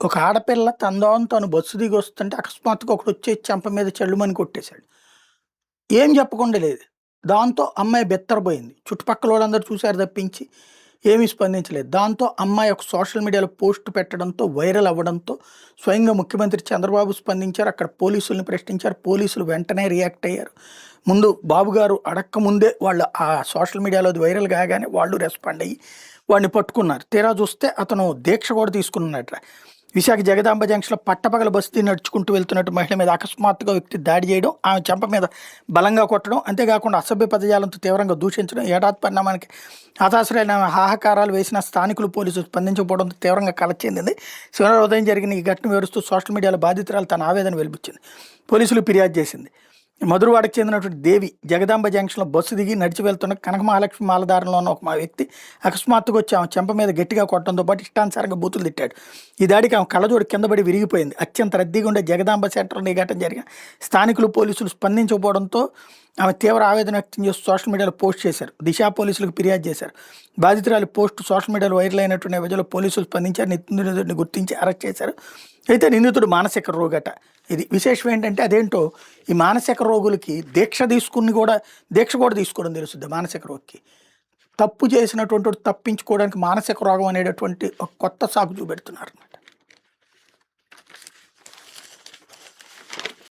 ఒక ఆడపిల్ల తనదోని తను బస్సు దిగి వస్తుంటే అకస్మాత్తుగా ఒకడొచ్చేసి చెంప మీద చెల్లుమని కొట్టేశాడు. ఏం చెప్పకుండా లేదు. దాంతో అమ్మాయి బెత్తరపోయింది. చుట్టుపక్కలోళ్ళందరూ చూసారు తప్పించి ఏమీ స్పందించలేదు. దాంతో అమ్మాయి ఒక సోషల్ మీడియాలో పోస్ట్ పెట్టడంతో వైరల్ అవ్వడంతో స్వయంగా ముఖ్యమంత్రి చంద్రబాబు స్పందించారు. అక్కడ పోలీసుల్ని ప్రశ్నించారు. పోలీసులు వెంటనే రియాక్ట్ అయ్యారు. ముందు బాబు గారు అడక్కముందే వాళ్ళు ఆ సోషల్ మీడియాలో అది వైరల్ కాగానే వాళ్ళు రెస్పాండ్ అయ్యి వాడిని పట్టుకున్నారు. తీరా చూస్తే అతను దీక్ష కూడా తీసుకున్నట్ట. విశాఖ జగదాంబ జంక్షన్లో పట్టపగల బస్తీ నడుచుకుంటూ వెళ్తున్నట్టు మహిళ మీద అకస్మాత్తుగా వ్యక్తి దాడి చేయడం, ఆమె చెంప మీద బలంగా కొట్టడం, అంతేకాకుండా అసభ్య పదజాలంతో తీవ్రంగా దూషించడం, ఏడాది పరిణామానికి హతాశులైన హాహాకారాలు వేసిన స్థానికులు పోలీసులు స్పందించకపోవడంతో తీవ్రంగా కలత చెందింది. శనివారం ఉదయం జరిగిన ఈ ఘటన వివరిస్తూ సోషల్ మీడియాలో బాధితురాలు తన ఆవేదన వెలిబుచ్చింది. పోలీసులు ఫిర్యాదు చేసింది. మధురవాడకు చెందినటువంటి దేవి జగదాంబ జంక్షన్లో బస్సు దిగి నడిచి వెళ్తున్న కనక మహాలక్ష్మి మాలధారంలో ఉన్న ఒక వ్యక్తి అకస్మాత్తుగా వచ్చి ఆమె చెంప మీద గట్టిగా కొట్టడంతో పాటు ఇష్టానుసారంగా బూతులు తిట్టాడు. ఈ దాడికి ఆమె కళ్ళజోడు కింద పడి విరిగిపోయింది. అత్యంత రద్దీగా ఉండే జగదాంబ సెంటర్లో ఈ ఘటన జరిగిన స్థానికులు పోలీసులు స్పందించకపోవడంతో ఆమె తీవ్ర ఆవేదన వ్యక్తం చేస్తూ సోషల్ మీడియాలో పోస్ట్ చేశారు. దిశా పోలీసులకు ఫిర్యాదు చేశారు. బాధితురాలి పోస్ట్ సోషల్ మీడియాలో వైరల్ అయినటువంటి నేపథ్యంలో పోలీసులు స్పందించారు. నిందితుడిని గుర్తించి అరెస్ట్ చేశారు. అయితే నిందితుడు మానసిక రోగట. ఇది విశేషం ఏంటంటే అదేంటో ఈ మానసిక రోగులకి దీక్ష కూడా తీసుకోవడం తెలుస్తుంది. మానసిక రోగికి తప్పు చేసినటువంటి తప్పించుకోవడానికి మానసిక రోగం అనేటటువంటి ఒక కొత్త సాకు చూపెడుతున్నారు.